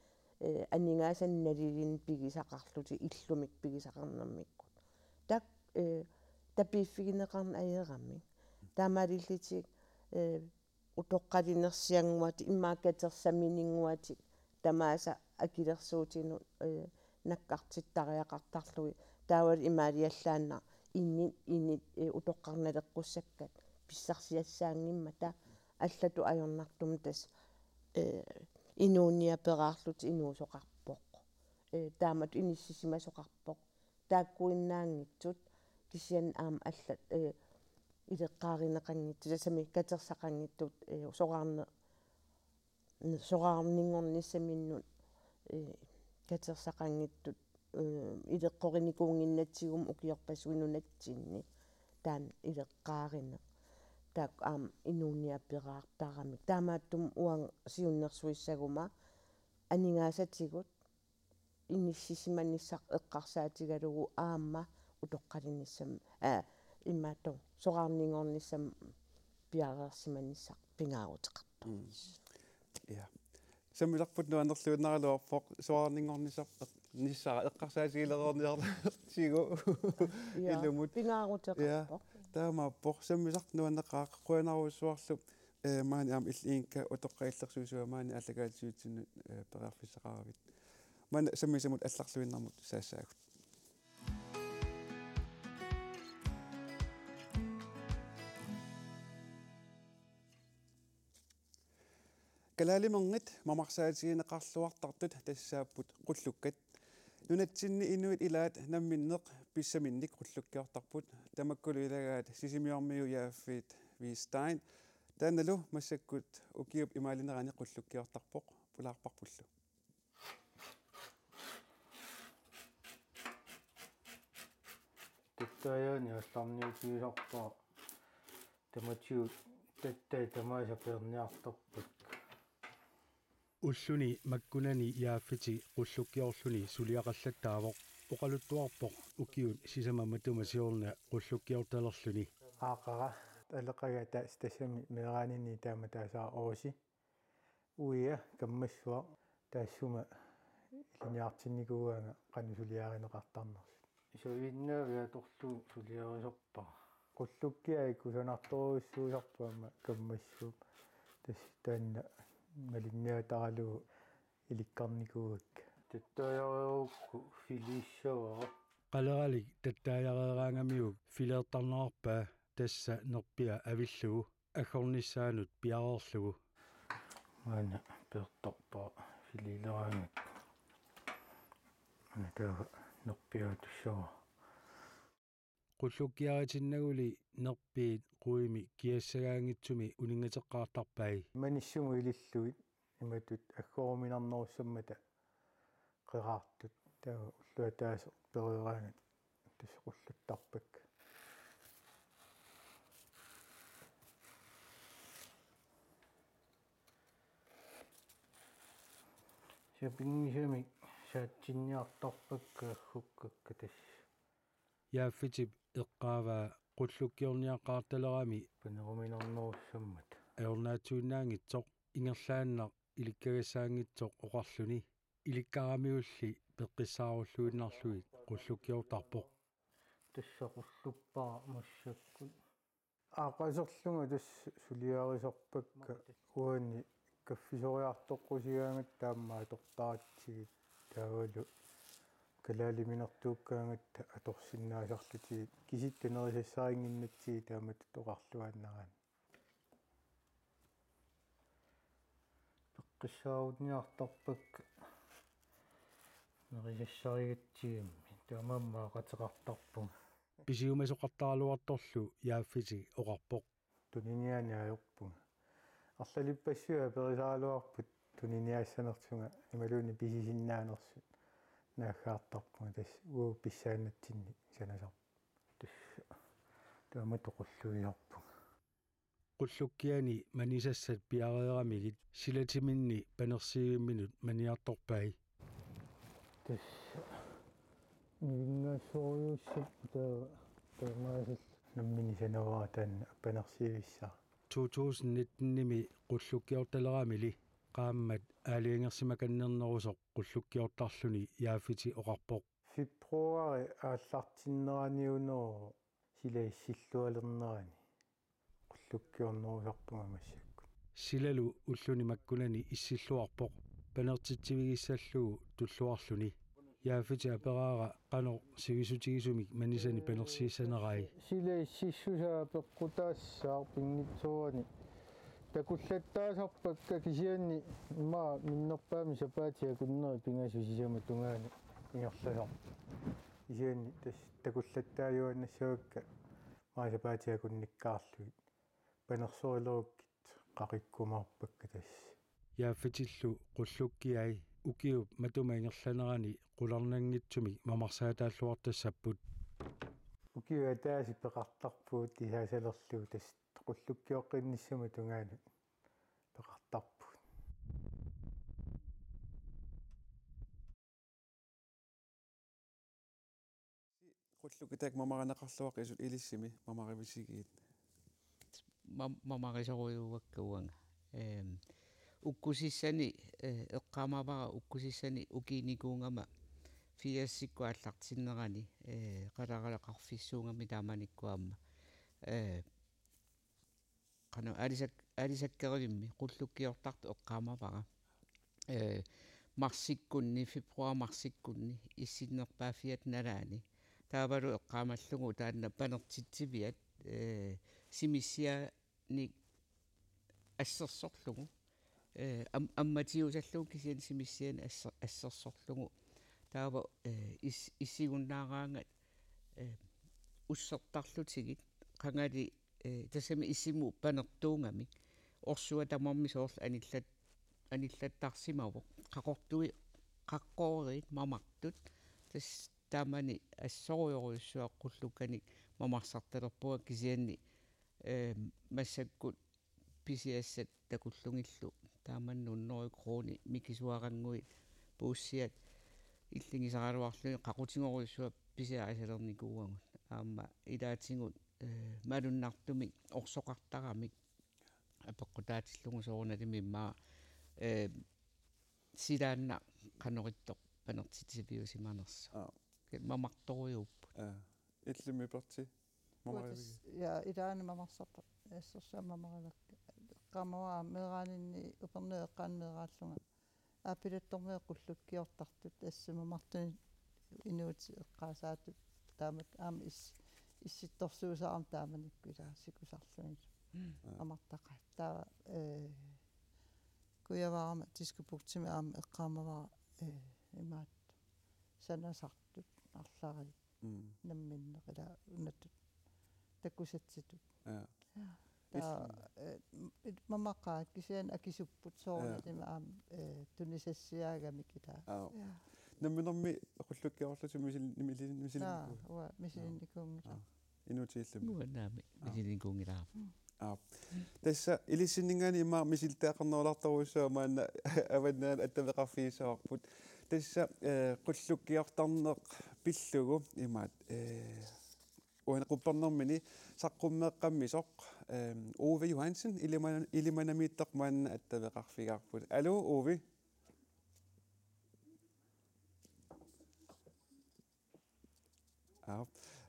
анингаасанналилин пигисақарлути иллумик пигисақарнэрмиккут так tapiffigineqarna ayeerammi taamaalilliti utoqqalinersianguati immaakkatersaminninguati tamaasa akilersuutinu nakkartittariaqartarlui taawal imaaliallaanna inni utoqqarnaleqqussakkat pissarsiassaangimma ta allatu ajornartum tas inuunniaperaarlut inuusoqarpoq taamat inissisimasoqarpoq taakkuinnaangitsut kisian aam allat ileqqaarineqanngittu tasami katersaqangittut soqaarningornissaminnut katersaqangittut ileqqorinikuunginnatigum ukiorpasuinunatsinni taan ileqqaarine taak aam inuunniaperaartaramik taamaattum uang siunnersuissaguma aningaasatigut inissisimanissaq eqqarsaatigalugu aamma utoqqalinissam иммаатто соqarningornissam piareersimanissaq pingaaruteqarpa ja sammilarput nuanerluunnaruluarpoq soqarningornissaq nissara eqqarsaatigilereerniartigu ilumut pingaaruteqarpoq taamaappoq sammisaq nuanneqaaq quanaruussuarlu maani aam illiinka utoqqaillersuusua maani allagaatiutsinnu pereerfissaqaravit maana sammisamut allarluinnarmut saassaagut kalaalimernit mamarsaatigineqarluartartut tassaaput qullukkat nunatsinni inuit ilaat namminneq pissaminnik qullukkiortarput tamakkulu ilagaat sisimiormiu yaaffiit viistein taannalu massakkut ukiup imaalineraani qullukkiortarpoq pulaarparpullu tattaayani allarniutigisorpaa tamatiu tattai tamaasapierniartorput ulluni makkunani yaaffiti qullukkiorluni suliaqallattaavoq oqaluttuarpoq ukiun sisamammatumasiorna qullukkiortalerluni aaqara aleqaga taas tassami meeraanini taamataasaa oosi uia kammassua taassuma iliniartinnikuuanga qanusuliarineqartarnerlu isuinnaviatorlu suliarisorpa qullukkiaiku sanartoruissuusarpaama kammassuup tastaanna malinniataralugu ilikkarnikuuvak tattaajariorukku filissavara qaleralik tattaajareeraangamiuk fileertarnerarpaa tassa nerpia avillugu agornissaanut piareerlugu maana peertorpaa filileraangak anataaga nerpiatussava qullukkiaritinnaguli nerpiit quimi kiassagaangitsumi uningateqqaartarpai manissumu ililluit imatut aggoruminarnerussammata qeraartut taaga ulluataas pereraangat tasqullattarpak sapingisamik saatsinniartarpakka aggukkakka tass yaaffitip eqqaavaa qullukkiorniaqqaartalerami paneruminarnerussammat aornaatuinnaangitsoq ingerlaanneq ilikkagassaangitsoq oqarluni ilikkaramiulli peqqissaarullуиннарлуит qullukkiortarpoq тассақуллуппаа массаккут аақасерлунга тас сулиарисорпакка уани каффисориартоққусигаангат таамаа тортаратсигит таавалу калаалиминертууккаангатта аторсиннаасарлутигит киситтанерисассаарингиннатсиги таамат тоқарлуааннарaan пеққиссаарутниартарпакка нерисассаригатсигимми таамаамаа қатеқартарпун писиумасоқартаалуарторлу яаффити оқарпоқ тунинианиаёрпунга арлалиппассуа перисаалуарпут туниниаассанертунга ималууни писисиннаанерсут нааггаартарпунга тас уу писсааннатсинни санасар тасса таама тоқуллуиарпунга qullukiani manisassat piareeramigit silatiminnni panersiigimminut maniartorpai тасса нигингассориуссап таамаасал наммини санаваа таанна панерсиивиссаа 2019-ними qullukiortaleramili qaammat aaliangersimakannернерусоq qullukiortarluni yaaffiti oqarpoq фибруари ааллартиннераниунероо силаассиллуалернерани qullukiornerusarpunga массакку silalu ulluni makkunani issилluarpoq panertitsivigissalluu tulluarluni yaaffiti aperaara qano sigisutigisumik manisani panersiissanerai силаассиссусаа пеққутаассаа пингитсуани такуллаттаасарпакка кисианни имаа миннерпаами сапаатиа куннери пингасу сисама тунгаани ингерласар кисианни тас такуллаттааюаннассагакка маа сапаатиа кунниккаарлугит панерсорилеруккит қақиккумаарпакка тасс yaaffitилlu qullukkiai ukiup matumaingerlanerani qularnanngitsumik mamarsaataalluartassapпут укиуа тааси пеқартарпуут тисаасалерлугу тас qullukkioqqinniссама тунгаанут пеқартарпут qullukkitaak mamaranaqarluaq isut ilissimi mamaravisigiit mamarisoriuakkuanga ukkusissani eqqaamavara ukkusissani ukiinikuungama fiassikku аллартиннерани qalaralaqarfissuungami taamanikkuamma qana alisakkerimmi qullukkiortartu eqqaamavara marsikkunni februar marsikkunni issinnerpaafiat nalaani taavalu eqqaamallugu taanna panertitsiviat simissiani assersorlugu амматиусаллуу кисиан симиссиан ассерсорлугу таава иссигуннаараангат уссертарлутигит қангали тассами иссиму панертуунгами орсуа тамарми соорл аниллаттарсимаво қақортуи қаққоорит мамартут тас таамани ассориоруссуа қуллукканик мамарсарталерпуа кисианни массаккут писиассат такуллунгиллу тааманнуннори крони микисуарангуи пууссиат иллигисаралуарлуни қақутингоруссуа писиарисалерникууангут аама илаатингут малуннартумик орсоқартарамик апеққутаатиллугу соорналими иммаа силаанна қаноритто панертитсивиусиманерса мамарториуппут иллими перти мамаривиги я илаани мамарсарпа ассерсаамамаривакка qamawaa meeraanинни uperneeqqaanmeeraallunga aapiluttormee qullukkiortartut assamamartuni inuuti eqqaasaatut taamat aama issittorsuusaaram taamanikku ilaasikusarluni amartaqa taa kuyavarama tiskupuktimi aama eqqaamavara imaat sanasartut arlari namminneqila unattut takkusatsitut мамақаат кисиан акисуппут соорнатима аам тунисассиаагами кита намминерми qullukkioorlutu мисилинникуу уа мисилинникуунгила инутииллами уанаами мисилинникуунгила тасса илиссиннингаани имаа мисилтаақарнеруларторуссаа маана аваннаан аттавеқарфиисаарпут тасса qullukkioortarneq пиллугу имаат уана quppernermini saqqummeeqqammisoq Ove Johansen ilimanamiittaq maanna attaveqarfigaarput allo Ove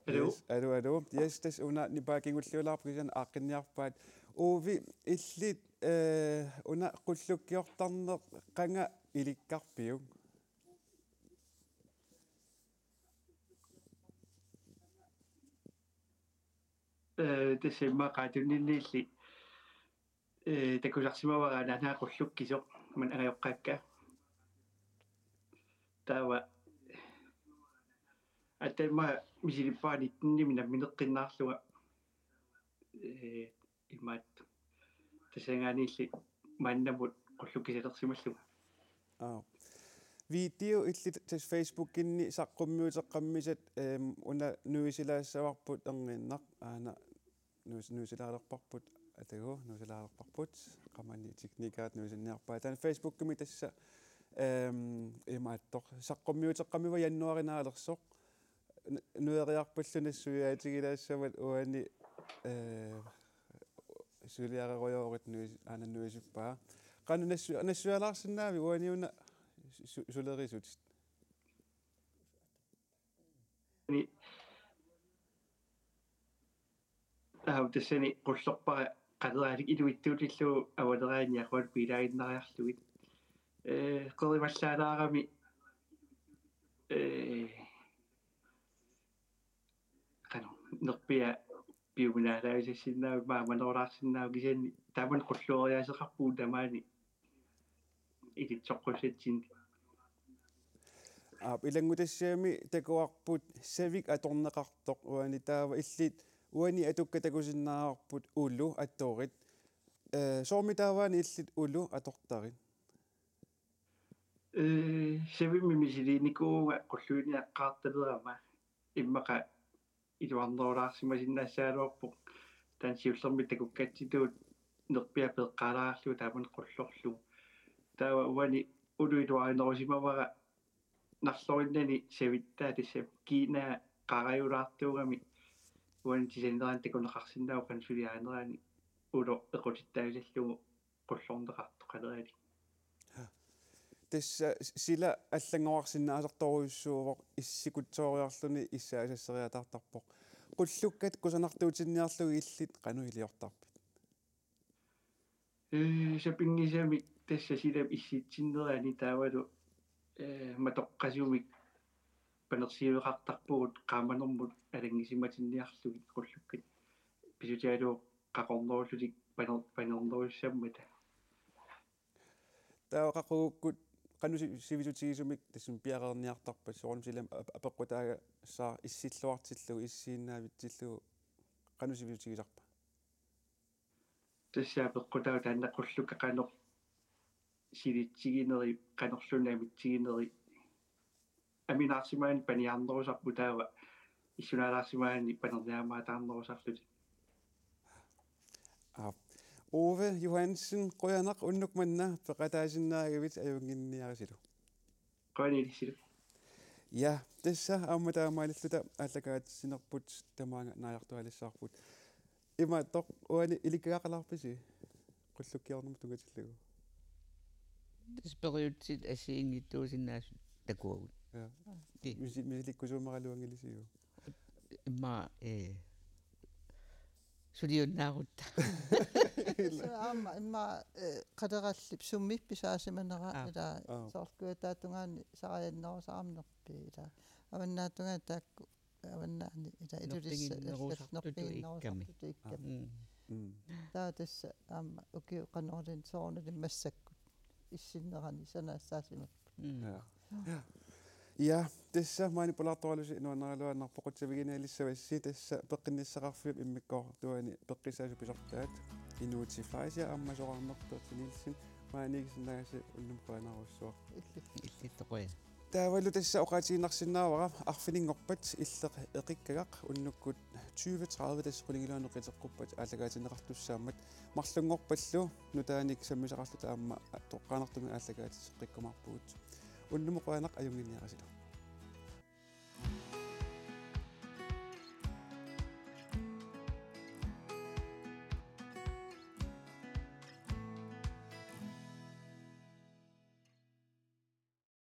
Alo. Yes, tas una nipakingulluulaarpu kisan aaqqinniarpaat uuvi illit una qullukkiortarneq qanga ilikkarpiu. Tasimma qaatunninniilli takusarsimavaraa nanaa qullukkisoq man angayoqqaakka taava атамма мисилиппаанитни минамминеққиннаарлуга имаат тасангаанилли мааннамут қуллуккисалерсималлуга видео иллит тас фейсбуккинни саққуммиутеққаммисат уна нуисилаассаварпут эрниннақ аана нуисилаалерпарпут атагу нуисилаалерпарпут қамани техникаат нуисинниарпаа таан фейсбуккими тасса имааттоқ саққуммиутеққаммива яннуаринаалерсоқ нуериарпаллунассуяатигилаассават уани сулиареруйоорит нуисиппаа qanu nassуалаарсинаави уаниуна сулерисут тассани qullerpara qaleraalik iluittuutilluu авалераанниақуат пилаагиннариарлугит qerimallaalаарами нерпиа пиуминаалаависассиннаав мааманерулаарсиннаав кисианни тааман qulluoriaseqarpuu тамаани илитсоққусатсин илангутассаами такуарпут савик аторнеқартоқ уани таава иллит уани атукка такусиннаарпут улу атторит соорми тааваани иллит улу атортарит савимми мисилиникууга qulluuniaqqaartaleraama иммақа илуарнерулаарсимасиннаассаалуарпоқ таан сиуллерми такуккатситуут нерпиа пеққалаарлу тааман qulлорлу таава уани улуилуаринерусимавара нарлориннани савиттаа тассап киинаа қараюлаартуугами уани тисанеран такунеқарсиннаау қансулиаанерани уло эқутиттаависаллугу qulлорнеқарту қалерали тасса сила аллангоарсинаасарторуйуссуувоқ иссикутсоориарлуни иссаасассериатаартарпоқ qulлуккат кусанартуутинниарлуги иллит қану илиортарпит сапингисами тасса силап исситсиннераани таавалу матоққасумик панерсиуеқартарпугут qaamanermut алангисиматинниарлугит qulлуккат писутиалуу қақорнеруллутик панернеруссаммата таақақугуккут qanu sivitutigisumik tassum piaqerniartarpat soornum silam apeqqutaaga saa issillуартиллугу иссииннаавитсиллугу qanu sivitutigisarpa тассаа пеққутаа таанна qulluka qanor силитсигинери qanorlunaamитсигинери аминаарсимаани паниарнерусарпу таава иссунаалаарсимаани панерниамаатаарнерусарлути Ove Johansen qoyanaq unnukmanna peqataasinnaagavit ajunginniarisilu qoanilisilu ja tassa aamataamaalilluta allakaatissinerput tamaanga naajartualissaarput imaattoq uani ilikkaaqalarpisi qullukkiornum tungatillugu Speriutsit asiingittuusinnaas takuagut ja misilikkusuumaraluangilisiu suliunnaarutta имма qaderallip summippisaasimанера ила сооркуатаатунгаани сарианнерусаарнерпи ила аваннаатунгаа таакку аваннаани ила илулиссернерпииннерусартуту икками таа тасса аама укиу qanорилин соорнали массаккут иссиннерани санаассаасимаппут ja tassa manipulatorlusi nuaneraluannarpoqutsaviginaalissavassi tassa peqqinniссaqarfiup immikkoor tuani peqqisaasu pisartaat inuutiflaisia ammasoqarnerpertinilsin maanigisinnaagasi unnum qaanarussuaq иллитtoqua taavalu tassa oqaatiinarsinnaavara arfiningorpat illeq eqikkagaq unnukkut 20-30 tassa qulingiluaneqiteqquppat aallagaatineqartussaammat marlungorpallu nutaanik sammisaqarluta amma toqqaanartumi aallagaatisseqqikkumarpugut unnumu qaanaq ajunginniarasilu